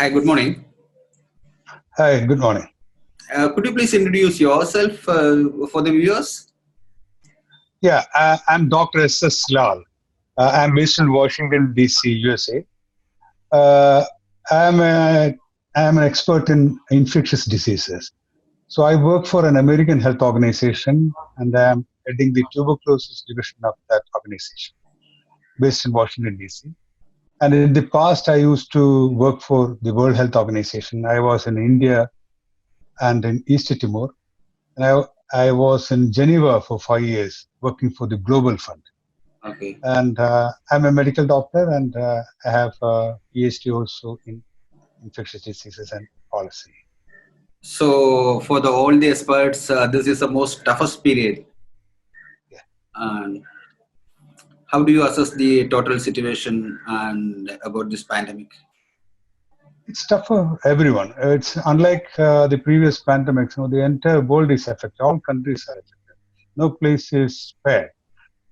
Hi, good morning. Hi, good morning. Could you please introduce yourself for the viewers? Yeah, I'm Dr. Lal. I'm based in Washington, D.C., USA. Uh, I'm, a, I'm an expert in infectious diseases. So I work for an American health organization, and I'm heading the tuberculosis division of that organization based in Washington, D.C. And in the past, I used to work for the World Health Organization. I was in India and in East Timor. And I was in Geneva for 5 years working for the Global Fund. Okay. And I'm a medical doctor, and I have a PhD also in infectious diseases and policy. So, for all the experts, this is the most toughest period. Yeah. And how do you assess the total situation and about this pandemic? It's tough for everyone. It's unlike the previous pandemics. The entire world is affected. All countries are affected. No place is spared.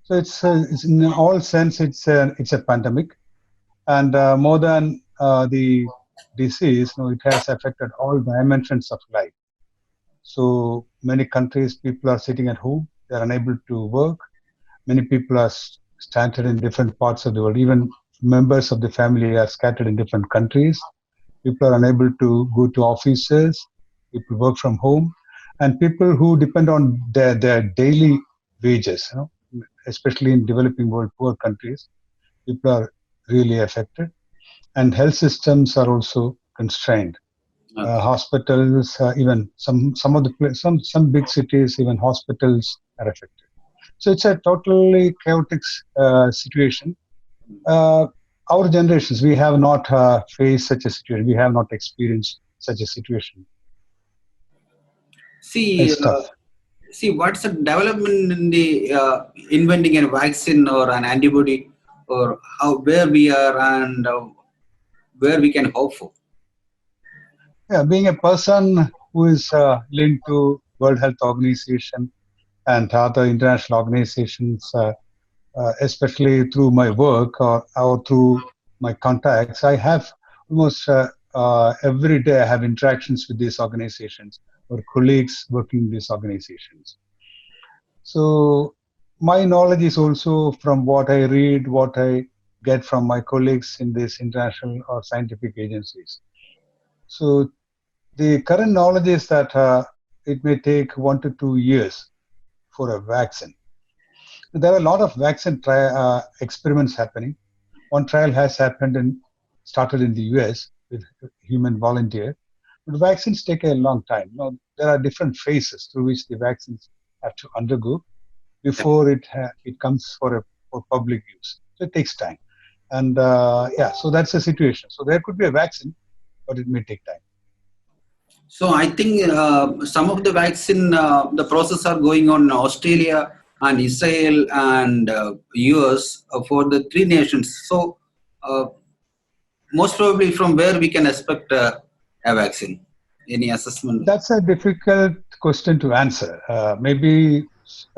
So it's in all sense it's a pandemic, and more than the disease, it has affected all dimensions of life. So many countries, people are sitting at home; they are unable to work. Many people are scattered in different parts of the world. Even members of the family are scattered in different countries. People are unable to go to offices. People work from home, and people who depend on their daily wages, especially in developing world poor countries, people are really affected, and health systems are also constrained. Okay. Hospitals, even some big cities, even hospitals are affected. So it's a totally chaotic situation. Our generations, we have not faced such a situation. We have not experienced such a situation. See, It's tough. what's the development in the inventing a vaccine or an antibody, or where we are and where we can hope for? Yeah, being a person who is linked to World Health Organization and other international organizations, especially through my work or through my contacts, I have almost every day I have interactions with these organizations or colleagues working in these organizations. So my knowledge is also from what I read, what I get from my colleagues in these international or scientific agencies. So the current knowledge is that it may take 1 to 2 years for a vaccine. There are a lot of vaccine experiments happening. One trial has started in the US with human volunteer. But vaccines take a long time. There are different phases through which the vaccines have to undergo before it comes for public use. So it takes time. And so that's the situation. So there could be a vaccine, but it may take time. So I think some of the vaccine, the process are going on in Australia and Israel and US for the three nations. So most probably from where we can expect a vaccine? Any assessment? That's a difficult question to answer. Maybe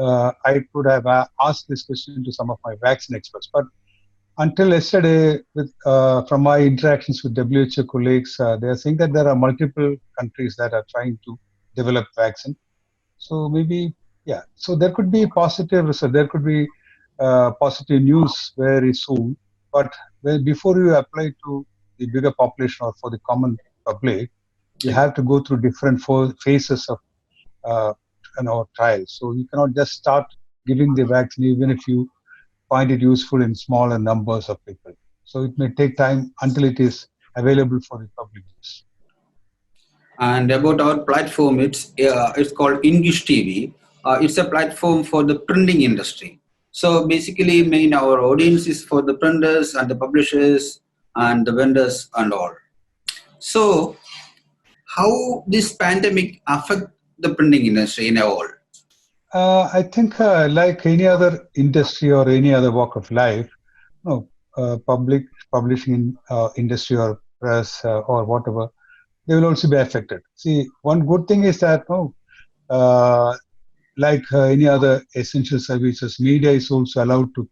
I could have asked this question to some of my vaccine experts, but until yesterday, from my interactions with WHO colleagues, they are saying that there are multiple countries that are trying to develop vaccine. So maybe, yeah. So there could be positive result. There could be positive news very soon. But before you apply to the bigger population or for the common public, you have to go through different phases of trials. So you cannot just start giving the vaccine even if you find it useful in smaller numbers of people. So it may take time until it is available for the public use. And about our platform, it's called INKISH TV. It's a platform for the printing industry. So basically, our audience is for the printers and the publishers and the vendors and all. So how this pandemic affect the printing industry in a whole? I think like any other industry or any other walk of life, publishing industry or press or whatever, they will also be affected. See, one good thing is that like any other essential services, media is also allowed to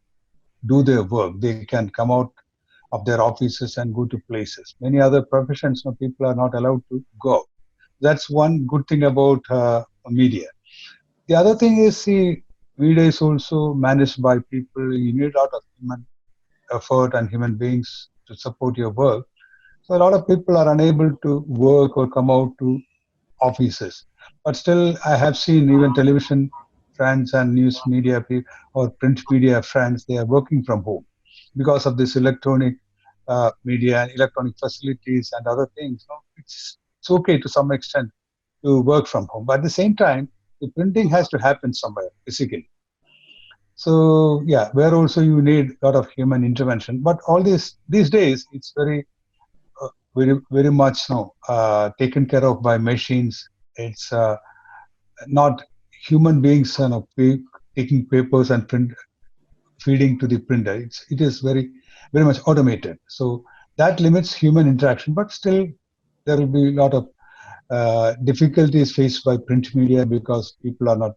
do their work. They can come out of their offices and go to places. Many other professions, people are not allowed to go out. That's one good thing about media. The other thing is, see, media is also managed by people. You need a lot of human effort and human beings to support your work. So a lot of people are unable to work or come out to offices. But still, I have seen even television friends and news media or print media friends, they are working from home because of this electronic media and electronic facilities and other things. It's okay to some extent to work from home. But at the same time, the printing has to happen somewhere physically. So yeah, where also you need a lot of human intervention. But all this these days, it's very much taken care of by machines. It's not human beings taking papers and feeding to the printer. It is very much automated. So that limits human interaction. But still, there will be a lot of difficulties faced by print media because people are not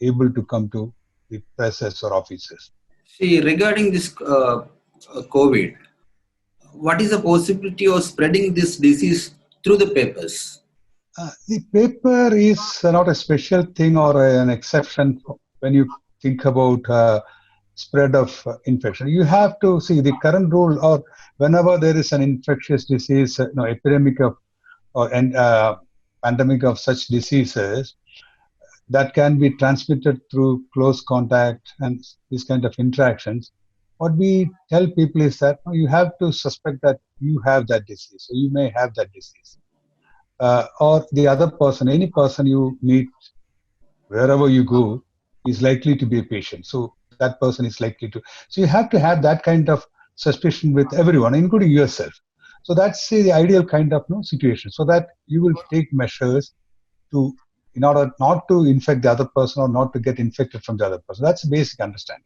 able to come to the presses or offices. See, regarding this COVID, what is the possibility of spreading this disease through the papers? The paper is not a special thing or an exception when you think about spread of infection. You have to see the current rule, or whenever there is an infectious disease, epidemic of or pandemic of such diseases that can be transmitted through close contact and these kind of interactions. What we tell people is that you have to suspect that you have that disease, so you may have that disease. Or the other person, any person you meet wherever you go is likely to be a patient. So that person is likely to. So you have to have that kind of suspicion with everyone, including yourself. So that's the ideal kind of situation, so that you will take measures in order not to infect the other person or not to get infected from the other person. That's a basic understanding.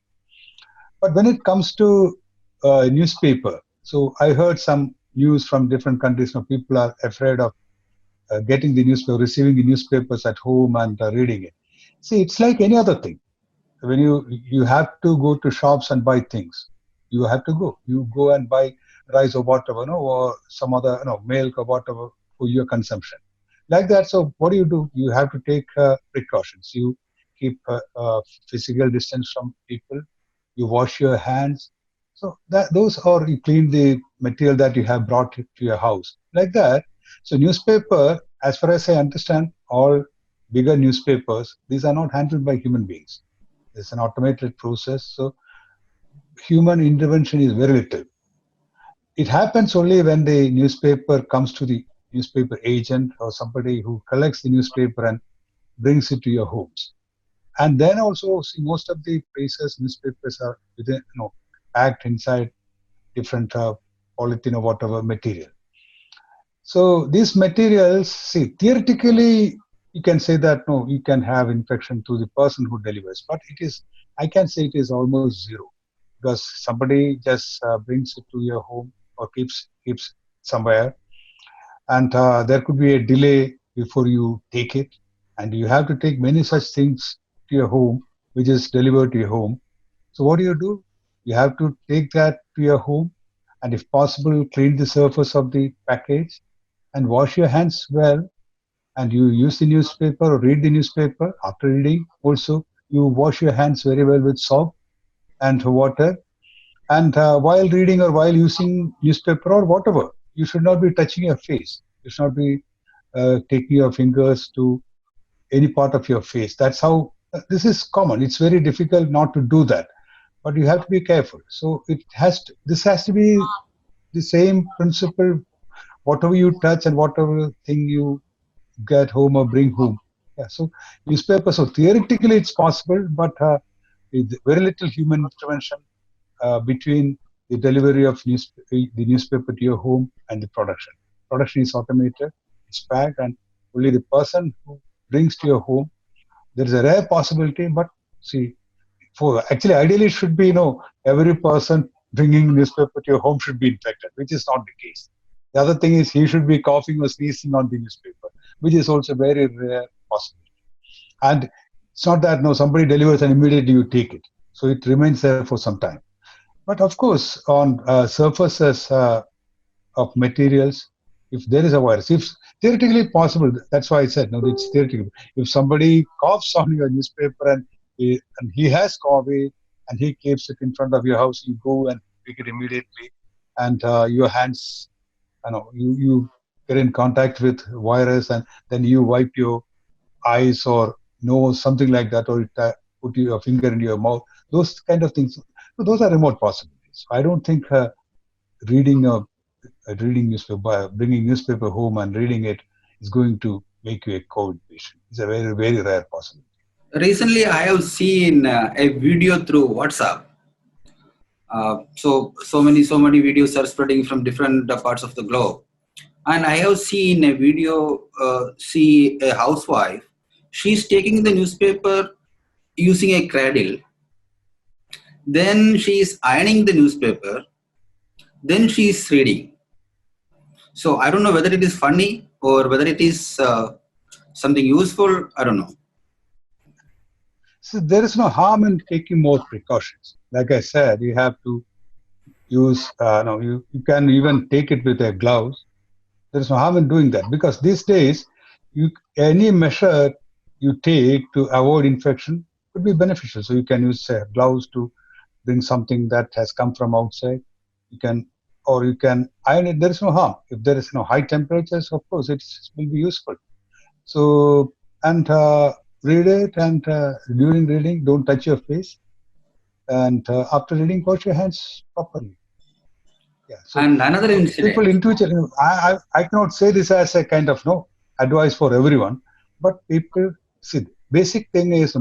But when it comes to newspaper, so I heard some news from different countries. People are afraid of getting the newspaper, receiving the newspapers at home and reading it. See, it's like any other thing. When you have to go to shops and buy things, you have to go. You go and buy rice or whatever, or some other, milk or whatever for your consumption. Like that. So what do? You have to take precautions. You keep physical distance from people. You wash your hands. So you clean the material that you have brought to your house. Like that. So newspaper, as far as I understand, all bigger newspapers, these are not handled by human beings. It's an automated process. So human intervention is very little. It happens only when the newspaper comes to the newspaper agent or somebody who collects the newspaper and brings it to your homes. And then also, see, most of the places, newspapers are packed inside different polythene or whatever material. So these materials, see, theoretically, you can say that you can have infection to the person who delivers, but I can say it is almost zero, because somebody just brings it to your home or keeps somewhere, and there could be a delay before you take it, and you have to take many such things to your home, which is delivered to your home. So what do? You have to take that to your home, and if possible, clean the surface of the package and wash your hands well. And you use the newspaper or read the newspaper. After reading, also you wash your hands very well with soap and water. And while reading or while using newspaper or whatever, you should not be touching your face. You should not be taking your fingers to any part of your face. That's how this is common. It's very difficult not to do that, but you have to be careful. So this has to be the same principle. Whatever you touch and whatever thing you get home or bring home. Yeah. So newspaper. So theoretically, it's possible, but with very little human intervention between the delivery of the newspaper to your home and the production. Production is automated, it's packed, and only the person who brings to your home. There is a rare possibility, but see, ideally it should be every person bringing newspaper to your home should be infected, which is not the case. The other thing is he should be coughing or sneezing on the newspaper, which is also very rare possibility. And it's not that somebody delivers and immediately you take it, so it remains there for some time. But of course, on surfaces of materials, if there is a virus, if theoretically possible, that's why I said no, it's theoretical. If somebody coughs on your newspaper and he has COVID and he keeps it in front of your house, you go and pick it immediately, and your hands, you get in contact with virus, and then you wipe your eyes or nose, something like that, or put your finger in your mouth. Those kind of things. So those are remote possibilities. I don't think reading a reading newspaper, bringing newspaper home and reading it is going to make you a COVID patient. It's a very, very rare possibility. Recently, I have seen a video through WhatsApp. So many videos are spreading from different parts of the globe, and I have seen a video. See a housewife. She's taking the newspaper using a cradle. Then she is ironing the newspaper. Then she is reading. So I don't know whether it is funny or whether it is something useful. I don't know. So there is no harm in taking more precautions. Like I said, you have to use, no, you can even take it with a gloves. There is no harm in doing that, because these days, any measure you take to avoid infection could be beneficial. So you can use gloves to bring something that has come from outside. You can, or you can iron it. There is no harm. If there is no high temperatures, of course, it will be useful. So, and read it, and during reading, don't touch your face. And after reading, wash your hands properly. Yeah. So And another people incident. individually, I cannot say this as a kind of no advice for everyone, but people see basic things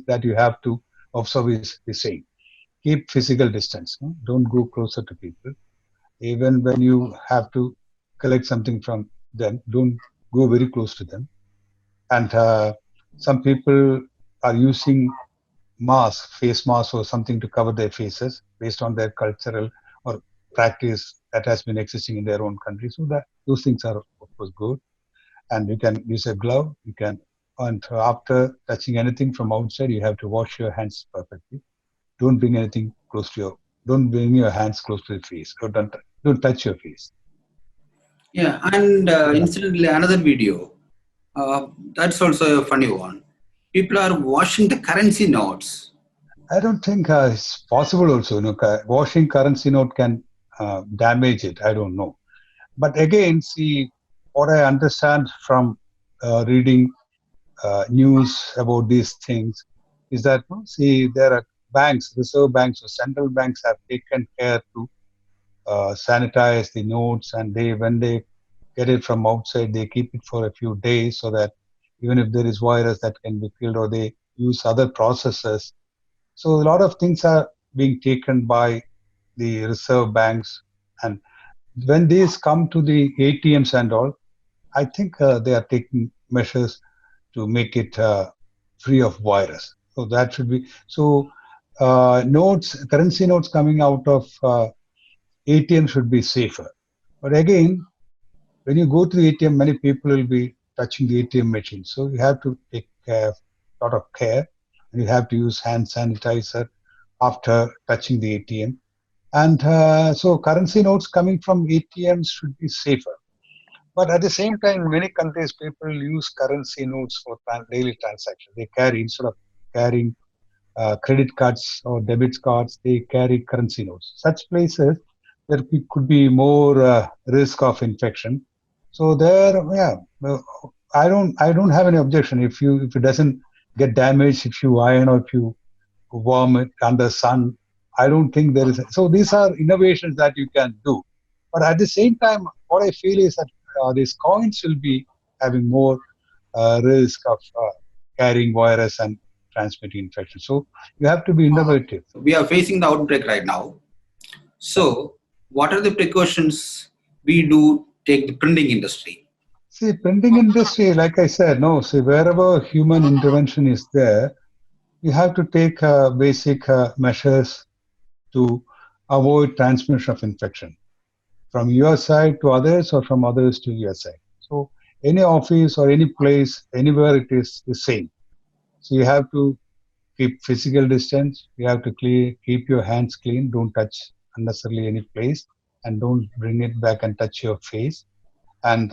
that you have to observe is the same. Keep physical distance. No? Don't go closer to people. Even when you have to collect something from them, don't go very close to them. And some people are using face masks or something to cover their faces based on their cultural or practice that has been existing in their own country. So that those things are of course good. And you can use a glove. You can, and after touching anything from outside, you have to wash your hands perfectly. Don't bring anything close to don't bring your hands close to your face, or don't touch your face. Yeah, and Yeah. incidentally, another video. That's also a funny one. People are washing the currency notes. I don't think it's possible also. Washing currency note can damage it. I don't know. But again, see, what I understand from reading news about these things is that, see, there are banks, reserve banks or central banks have taken care to sanitize the notes, and when they get it from outside, they keep it for a few days so that even if there is virus that can be killed, or they use other processes. So a lot of things are being taken by the reserve banks, and when these come to the ATMs and all, I think they are taking measures to make it free of virus. So that should be so. Currency notes coming out of ATM should be safer. But again, when you go to the ATM, many people will be touching the ATM machine. So you have to take a lot of care. And you have to use hand sanitizer after touching the ATM. And so currency notes coming from ATMs should be safer. But at the same time, in many countries, people use currency notes for daily transactions. They carry, instead of carrying credit cards or debit cards, they carry currency notes. Such places, there could be more risk of infection. So there, yeah, I don't have any objection if it doesn't get damaged, if you iron or if you warm it under sun. I don't think there is. So these are innovations that you can do. But at the same time, what I feel is that these coins will be having more risk of carrying virus and transmitting infection. So you have to be innovative. We are facing the outbreak right now. Yeah. So, what are the precautions we do take the printing industry? See, printing industry, like I said, no. See, wherever human intervention is there, you have to take basic measures to avoid transmission of infection from your side to others or from others to your side. So any office or any place, anywhere it is the same. So you have to keep physical distance. You have to keep your hands clean. Don't touch unnecessarily any place, and don't bring it back and touch your face. And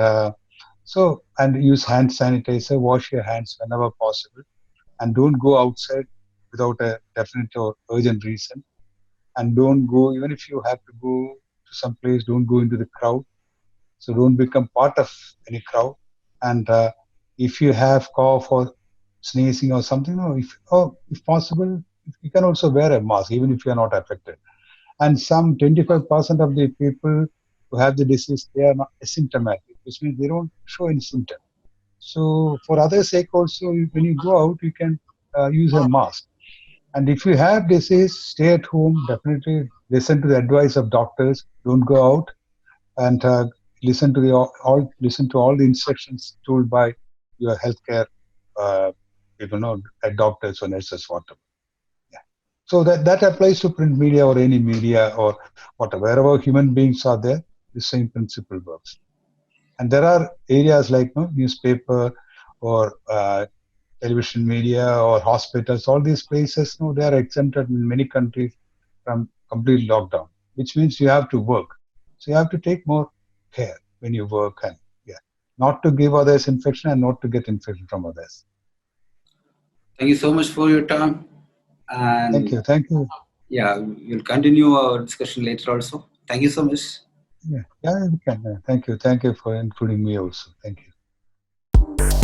and use hand sanitizer. Wash your hands whenever possible, and don't go outside without a definite or urgent reason. And don't go, even if you have to go to some place, don't go into the crowd. So don't become part of any crowd. And if you have cough or sneezing or something, if possible, you can also wear a mask even if you are not affected. And some 25% of the people who have the disease, they are not asymptomatic, which means they don't show any symptom. So for others' sake also, when you go out, you can use a mask. And if you have disease, stay at home. Definitely listen to the advice of doctors. Don't go out, and listen to all the instructions told by your healthcare uh, people, know, doctors or nurses, whatever. Yeah. So that applies to print media or any media or whatever. Wherever human beings are there, the same principle works. And there are areas like newspaper or television media or hospitals. All these places, they are exempted in many countries from complete lockdown, which means you have to work. So you have to take more care when you work, and yeah, not to give others infection and not to get infection from others. Thank you so much for your time. Thank And you. Thank you. yeah, we'll continue our discussion later also. Thank you so much. Yeah, yeah, we can. Thank you. Thank you for including me also. Thank you.